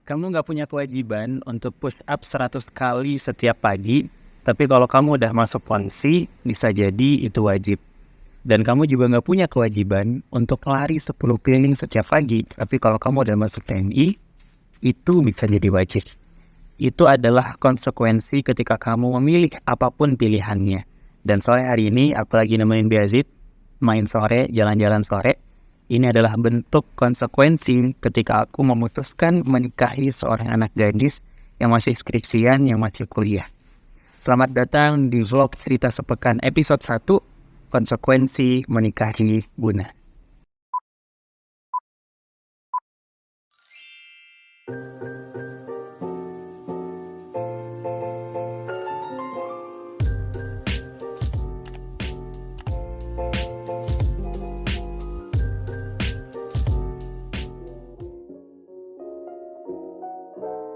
Kamu nggak punya kewajiban untuk push up 100 kali setiap pagi, tapi kalau kamu udah masuk polisi, bisa jadi itu wajib. Dan kamu juga nggak punya kewajiban untuk lari 10 keliling setiap pagi, tapi kalau kamu udah masuk TNI, itu bisa jadi wajib. Itu adalah konsekuensi ketika kamu memilih apapun pilihannya. Dan sore hari ini, aku lagi nemenin Biazid, main sore, jalan-jalan sore. Ini adalah bentuk konsekuensi ketika aku memutuskan menikahi seorang anak gadis yang masih skripsian, yang masih kuliah. Selamat datang di vlog cerita sepekan episode 1, konsekuensi menikahi Buna.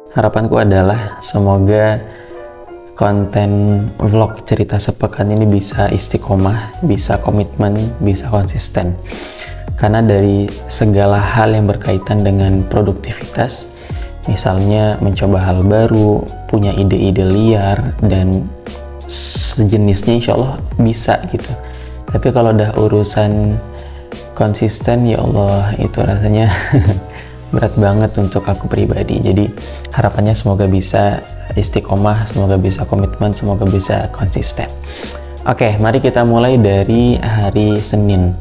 Harapanku adalah semoga konten vlog cerita sepekan ini bisa istiqomah, bisa komitmen, bisa konsisten. Karena dari segala hal yang berkaitan dengan produktivitas, misalnya mencoba hal baru, punya ide-ide liar, dan sejenisnya insya Allah bisa gitu. Tapi kalau udah urusan konsisten, ya Allah, itu rasanya berat banget untuk aku pribadi. Jadi harapannya semoga bisa istiqomah, semoga bisa komitmen, semoga bisa konsisten. Oke, mari kita mulai dari hari Senin.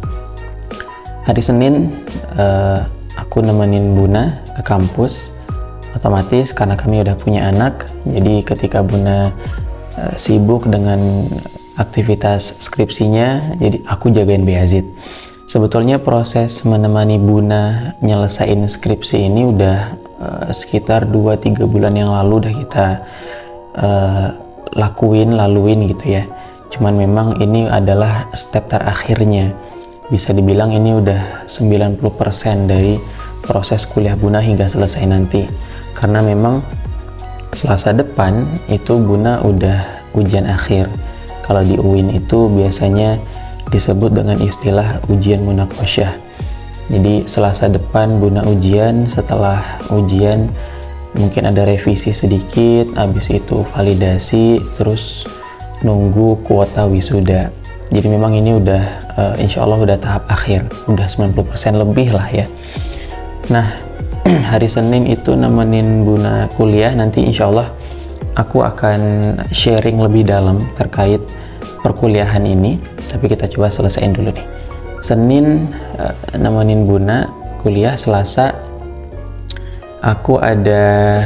Hari Senin aku nemenin Buna ke kampus. Otomatis karena kami udah punya anak, jadi ketika Buna sibuk dengan aktivitas skripsinya, jadi aku jagain Biazid. Sebetulnya proses menemani Buna nyelesain skripsi ini udah sekitar 2-3 bulan yang lalu udah kita laluin gitu ya. Cuman memang ini adalah step terakhirnya. Bisa dibilang ini udah 90% dari proses kuliah Buna hingga selesai nanti. Karena memang Selasa depan itu Buna udah ujian akhir. Kalau di UIN itu biasanya disebut dengan istilah ujian munaqasyah. Jadi Selasa depan Buna ujian, setelah ujian mungkin ada revisi sedikit, habis itu validasi, terus nunggu kuota wisuda. Jadi memang ini udah insya Allah udah tahap akhir, udah 90% lebih lah ya. Nah, hari Senin itu nemenin Buna kuliah, nanti insya Allah aku akan sharing lebih dalam terkait perkuliahan ini, tapi kita coba selesaiin dulu nih. Senin nemenin Buna kuliah, Selasa aku ada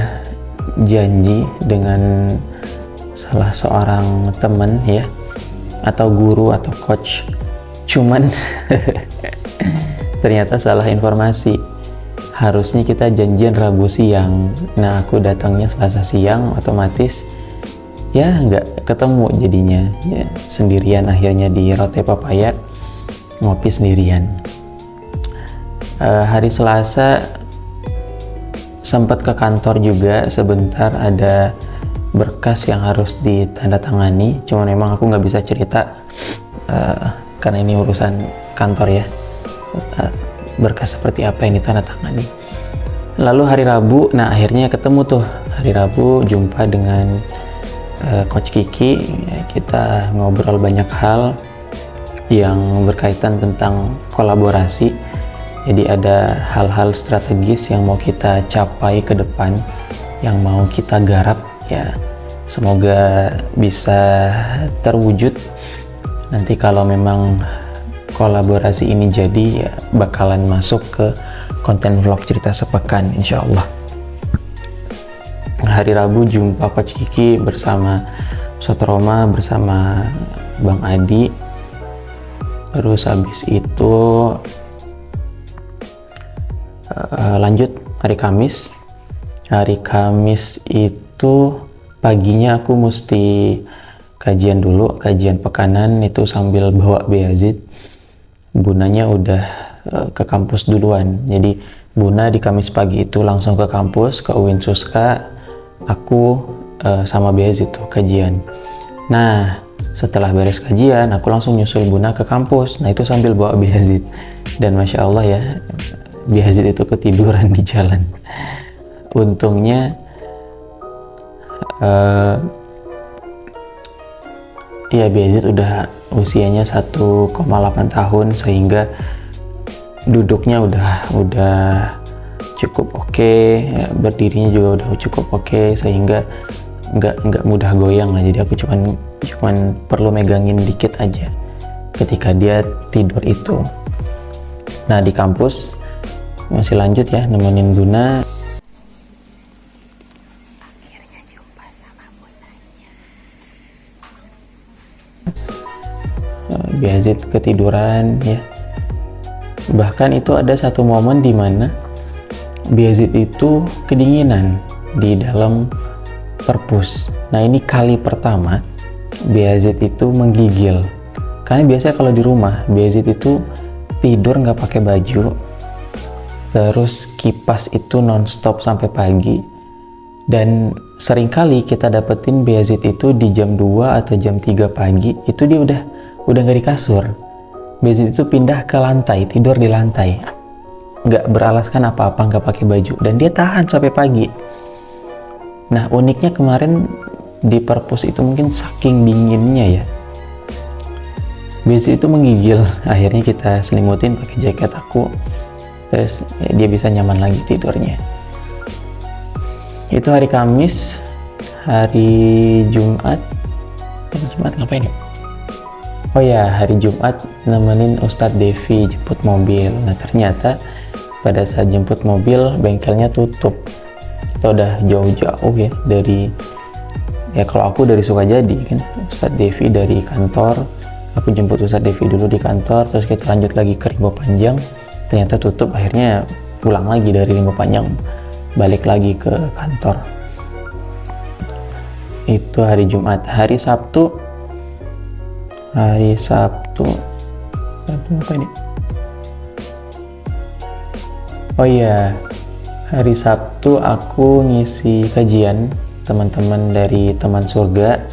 janji dengan salah seorang teman ya, atau guru atau coach, cuman ternyata salah informasi. Harusnya kita janjian Rabu siang, nah aku datangnya Selasa siang, otomatis ya nggak ketemu jadinya ya, sendirian akhirnya di Rote Papaya ngopi sendirian. Hari Selasa sempat ke kantor juga sebentar, ada berkas yang harus ditandatangani, cuman memang aku nggak bisa cerita karena ini urusan kantor ya, berkas seperti apa yang ditandatangani. Lalu hari Rabu, nah akhirnya ketemu tuh hari Rabu, jumpa dengan Coach Kiki, kita ngobrol banyak hal yang berkaitan tentang kolaborasi. Jadi ada hal-hal strategis yang mau kita capai ke depan, yang mau kita garap ya, semoga bisa terwujud. Nanti kalau memang kolaborasi ini jadi ya bakalan masuk ke konten vlog cerita sepekan insya Allah. Hari Rabu jumpa Coach Kiki bersama Sotroma, bersama Bang Adi. Terus habis itu lanjut hari Kamis. Hari Kamis itu paginya aku mesti kajian dulu, kajian pekanan itu sambil bawa Biazid. Bunanya udah ke kampus duluan. Jadi Buna di Kamis pagi itu langsung ke kampus, ke UIN Suska. Aku sama Biazid tuh kajian. Nah, setelah beres kajian, aku langsung nyusul Buna ke kampus. Nah, itu sambil bawa Biazid. Dan Masya Allah ya, Biazid itu ketiduran di jalan. untungnya ya Bayazid udah usianya 1,8 tahun sehingga duduknya udah cukup oke, ya, berdirinya juga udah cukup oke sehingga nggak mudah goyang lah. Jadi aku cuman perlu megangin dikit aja ketika dia tidur itu. Nah di kampus masih lanjut ya nemenin Buna. Akhirnya jumpa sama Bunanya. Bayazid ketiduran ya. Bahkan itu ada satu momen di mana Bayazid itu kedinginan di dalam perpus. Nah ini kali pertama Bayazid itu menggigil. Karena biasanya kalau di rumah Bayazid itu tidur nggak pakai baju, terus kipas itu nonstop sampai pagi. Dan seringkali kita dapetin Bayazid itu di jam 2 atau jam 3 pagi itu dia udah nggak di kasur. Bayazid itu pindah ke lantai, tidur di lantai, nggak beralaskan apa-apa, nggak pakai baju, dan dia tahan sampai pagi. Nah uniknya kemarin di perpus itu mungkin saking dinginnya ya, Bayazid itu menggigil. Akhirnya kita selimutin pakai jaket aku, terus ya, dia bisa nyaman lagi tidurnya. Itu hari Kamis. Hari Jumat ngapain ya? Oh ya, hari Jumat nemenin Ustadz Devi jemput mobil. Nah ternyata pada saat jemput mobil bengkelnya tutup. Kita udah jauh-jauh ya dari, ya kalau aku dari Sukajadi kan, Ustadz Devi dari kantor. Aku jemput Ustadz Devi dulu di kantor, terus kita lanjut lagi ke Rimba Panjang. Ternyata tutup, akhirnya pulang lagi dari Rimba Panjang, balik lagi ke kantor. Itu hari Jumat. Hari Sabtu apa ini? Oh iya, hari Sabtu aku ngisi kajian teman-teman dari Teman Surga.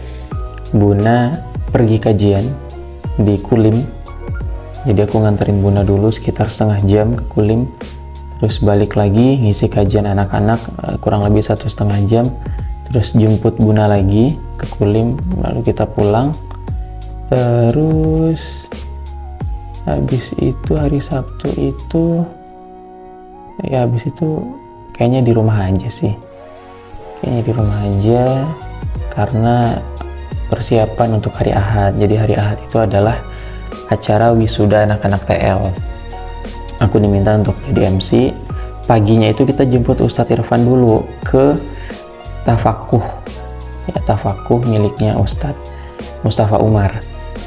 Buna pergi kajian di Kulim, jadi aku nganterin Buna dulu sekitar setengah jam ke Kulim, terus balik lagi ngisi kajian anak-anak kurang lebih 1,5 jam, terus jemput Buna lagi ke Kulim, lalu kita pulang. Terus habis itu hari Sabtu itu ya, habis itu kayaknya di rumah aja sih, karena persiapan untuk hari Ahad. Jadi hari Ahad itu adalah acara wisuda anak-anak TL. Aku diminta untuk jadi MC. Paginya itu kita jemput Ustadz Irfan dulu ke tafakuh, ya tafakuh miliknya Ustadz Mustafa Umar.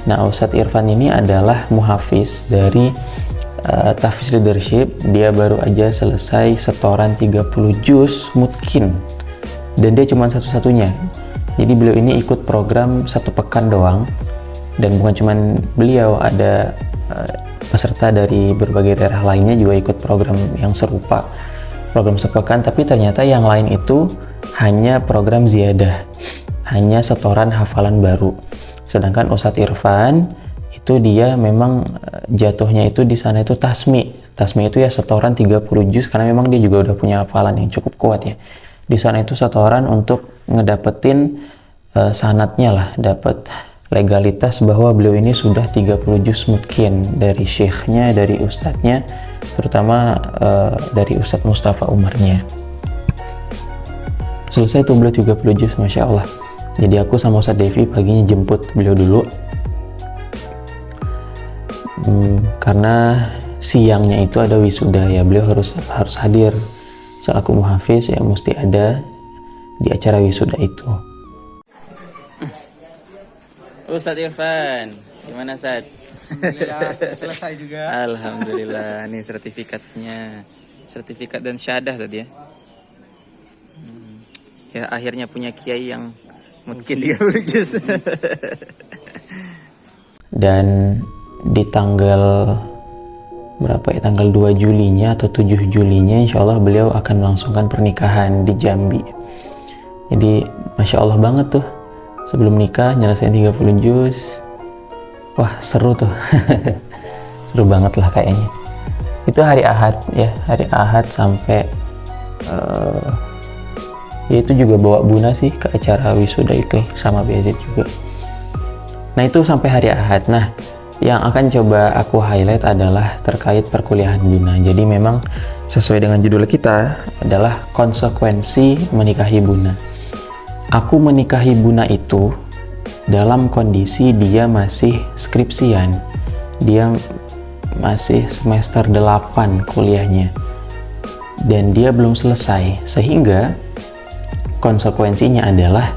Nah Ustadz Irfan ini adalah muhafiz dari Tahfiz Leadership. Dia baru aja selesai setoran 30 juz mutkin, dan dia cuma satu-satunya. Jadi beliau ini ikut program 1 pekan doang, dan bukan cuma beliau, ada peserta dari berbagai daerah lainnya juga ikut program yang serupa, program sepekan. Tapi ternyata yang lain itu hanya program ziyadah, hanya setoran hafalan baru. Sedangkan Ustadz Irfan itu dia memang jatuhnya itu di sana itu tasmi itu ya setoran 30 juz, karena memang dia juga udah punya hafalan yang cukup kuat ya. Di sana itu setoran untuk ngedapetin sanatnya lah, dapat legalitas bahwa beliau ini sudah 30 juz mungkin dari syekhnya, dari ustadznya, terutama dari Ustadz Mustafa Umarnya. Selesai tuh beliau 30 juz, Masya Allah. Jadi aku sama Ustadz Devi paginya jemput beliau dulu, karena siangnya itu ada wisuda ya, beliau harus hadir selaku muhafiz ya, mesti ada di acara wisuda itu. Ustadz Irfan, gimana Ustadz? Alhamdulillah selesai juga. Alhamdulillah, nih sertifikatnya, sertifikat dan syahadah tadi ya. Ya akhirnya punya kiai yang mungkin 30 juz. Dan di tanggal berapa ya, tanggal 2 Julinya atau 7 Julinya insya Allah beliau akan melangsungkan pernikahan di Jambi. Jadi Masya Allah banget tuh, sebelum nikah nyelesain 30 juz. Wah seru tuh. Seru banget lah kayaknya. Itu hari Ahad ya, hari Ahad sampai Ya itu juga bawa Buna sih ke acara wisuda itu sama Bezit juga. Nah itu sampai hari Ahad. Nah yang akan coba aku highlight adalah terkait perkuliahan Buna. Jadi memang sesuai dengan judul kita adalah konsekuensi menikahi Buna. Aku menikahi Buna itu dalam kondisi dia masih skripsian. Dia masih semester 8 kuliahnya. Dan dia belum selesai. Sehingga konsekuensinya adalah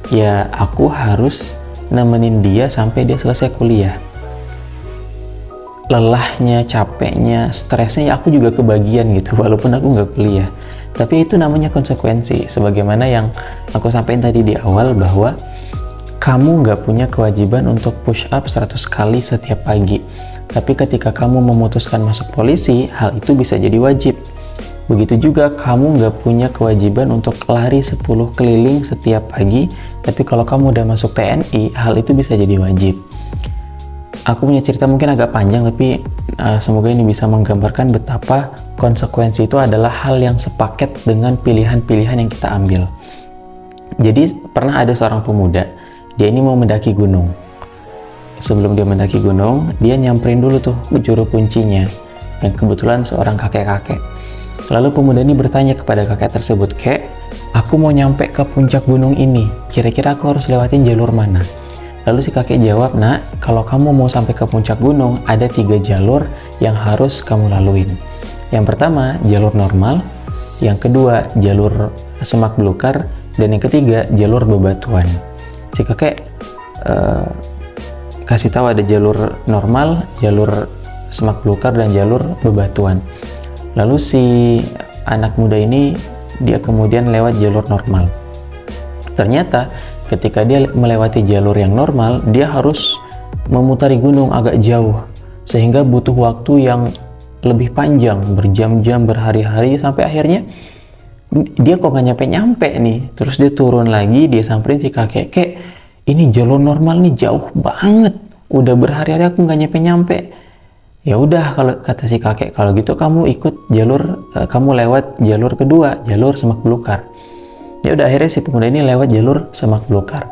ya aku harus nemenin dia sampai dia selesai kuliah. Lelahnya, capeknya, stresnya ya aku juga kebagian gitu walaupun aku nggak kuliah. Tapi itu namanya konsekuensi. Sebagaimana yang aku sampaikan tadi di awal bahwa kamu nggak punya kewajiban untuk push up 100 kali setiap pagi. Tapi ketika kamu memutuskan masuk polisi, hal itu bisa jadi wajib. Begitu juga kamu nggak punya kewajiban untuk lari 10 keliling setiap pagi, tapi kalau kamu udah masuk TNI, hal itu bisa jadi wajib. Aku punya cerita mungkin agak panjang, tapi semoga ini bisa menggambarkan betapa konsekuensi itu adalah hal yang sepaket dengan pilihan-pilihan yang kita ambil. Jadi pernah ada seorang pemuda, dia ini mau mendaki gunung. Sebelum dia mendaki gunung, dia nyamperin dulu tuh juru kuncinya, yang kebetulan seorang kakek-kakek. Lalu pemuda ini bertanya kepada kakek tersebut, "Kek, aku mau nyampe ke puncak gunung ini, kira-kira aku harus lewatin jalur mana?" Lalu si kakek jawab, "Nak, kalau kamu mau sampai ke puncak gunung, ada 3 jalur yang harus kamu laluin. Yang pertama, jalur normal. Yang kedua, jalur semak belukar. Dan yang ketiga, jalur bebatuan." Si kakek kasih tahu ada jalur normal, jalur semak belukar, dan jalur bebatuan. Lalu si anak muda ini dia kemudian lewat jalur normal. Ternyata ketika dia melewati jalur yang normal, dia harus memutari gunung agak jauh, sehingga butuh waktu yang lebih panjang, berjam-jam, berhari-hari, sampai akhirnya dia kok nggak nyampe-nyampe nih. Terus dia turun lagi, dia samperin si kakek, "Kek, ini jalur normal nih jauh banget, udah berhari-hari aku nggak nyampe-nyampe." "Ya udah," kalau kata si kakek, "kalau gitu kamu ikut jalur, kamu lewat jalur kedua, jalur semak belukar." Ya udah, akhirnya si pemuda ini lewat jalur semak belukar.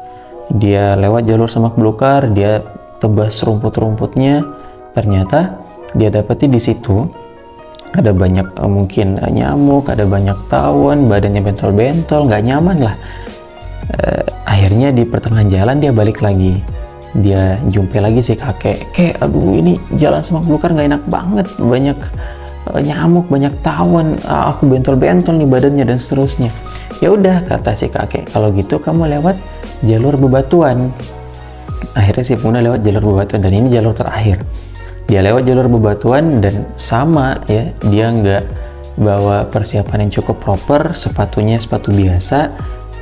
Dia lewat jalur semak belukar, dia tebas rumput-rumputnya. Ternyata dia dapati di situ ada banyak mungkin nyamuk, ada banyak tawon, badannya bentol-bentol, nggak nyaman lah. Akhirnya di pertengahan jalan dia balik lagi. Dia jumpai lagi si kakek, "Kek, aduh ini jalan semak belukar nggak enak banget, banyak nyamuk, banyak tawon, aku bentol-bentol nih badannya," dan seterusnya. "Ya udah," kata si kakek, "kalau gitu kamu lewat jalur bebatuan." Akhirnya si pemuda lewat jalur bebatuan, dan ini jalur terakhir. Dia lewat jalur bebatuan dan sama ya, dia nggak bawa persiapan yang cukup proper, sepatunya sepatu biasa,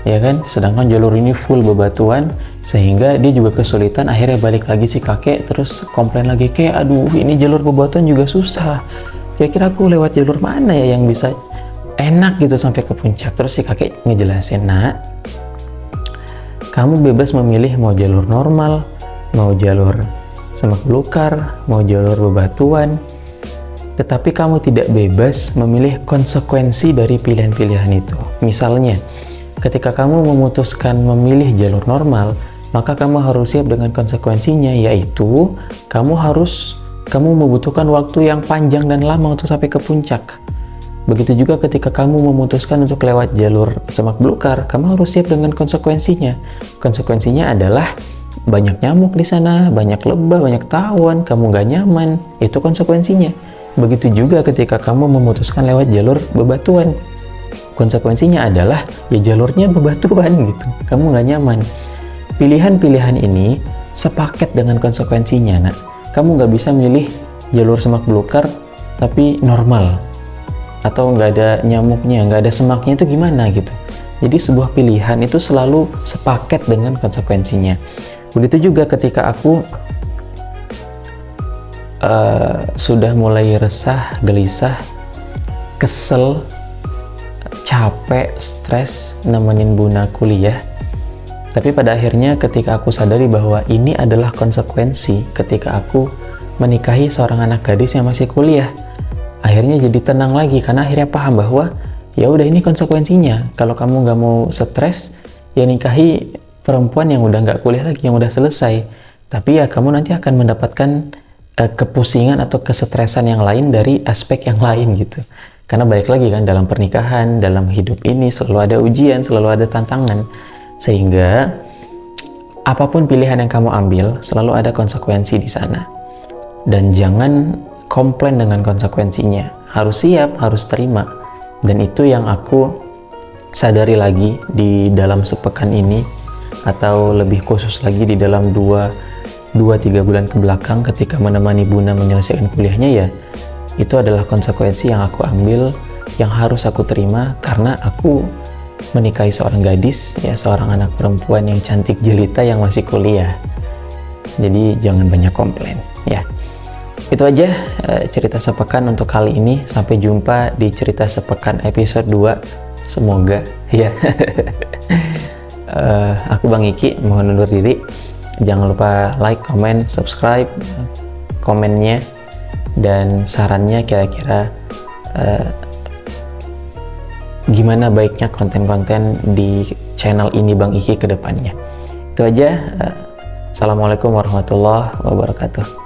ya kan, sedangkan jalur ini full bebatuan, sehingga dia juga kesulitan. Akhirnya balik lagi si kakek, terus komplain lagi, "Kek, aduh ini jalur bebatuan juga susah, kira-kira aku lewat jalur mana ya yang bisa enak gitu sampai ke puncak?" Terus si kakek ngejelasin, "Nak, kamu bebas memilih mau jalur normal, mau jalur semak belukar, mau jalur bebatuan, tetapi kamu tidak bebas memilih konsekuensi dari pilihan-pilihan itu. Misalnya, ketika kamu memutuskan memilih jalur normal, maka kamu harus siap dengan konsekuensinya, yaitu kamu membutuhkan waktu yang panjang dan lama untuk sampai ke puncak. Begitu juga ketika kamu memutuskan untuk lewat jalur semak belukar, kamu harus siap dengan konsekuensinya. Konsekuensinya adalah banyak nyamuk di sana, banyak lebah, banyak tawon, kamu gak nyaman, itu konsekuensinya. Begitu juga ketika kamu memutuskan lewat jalur bebatuan, konsekuensinya adalah ya jalurnya bebatuan gitu, kamu gak nyaman. Pilihan-pilihan ini sepaket dengan konsekuensinya, nak. Kamu gak bisa milih jalur semak belukar tapi normal, atau nggak ada nyamuknya, nggak ada semaknya, itu gimana gitu. Jadi sebuah pilihan itu selalu sepaket dengan konsekuensinya. Begitu juga ketika aku sudah mulai resah, gelisah, kesel, capek, stres nemenin Buna kuliah. Tapi pada akhirnya ketika aku sadari bahwa ini adalah konsekuensi ketika aku menikahi seorang anak gadis yang masih kuliah, akhirnya jadi tenang lagi, karena akhirnya paham bahwa ya udah ini konsekuensinya. Kalau kamu nggak mau stres, ya nikahi perempuan yang udah nggak kuliah lagi, yang udah selesai. Tapi ya kamu nanti akan mendapatkan kepusingan atau kesetresan yang lain dari aspek yang lain gitu. Karena balik lagi kan, dalam pernikahan, dalam hidup ini selalu ada ujian, selalu ada tantangan. Sehingga apapun pilihan yang kamu ambil, selalu ada konsekuensi di sana. Dan jangan komplain dengan konsekuensinya. Harus siap, harus terima. Dan itu yang aku sadari lagi di dalam sepekan ini, atau lebih khusus lagi di dalam 2-3 bulan ke belakang ketika menemani Buna menyelesaikan kuliahnya, ya itu adalah konsekuensi yang aku ambil, yang harus aku terima karena aku menikahi seorang gadis, ya seorang anak perempuan yang cantik jelita yang masih kuliah. Jadi jangan banyak komplain ya. Itu aja cerita sepekan untuk kali ini. Sampai jumpa di cerita sepekan episode 2. Semoga ya. Aku Bang Iki mohon undur diri. Jangan lupa like, comment, subscribe, komennya dan sarannya kira-kira gimana baiknya konten-konten di channel ini Bang Iki ke depannya. Itu aja. Assalamualaikum warahmatullahi wabarakatuh.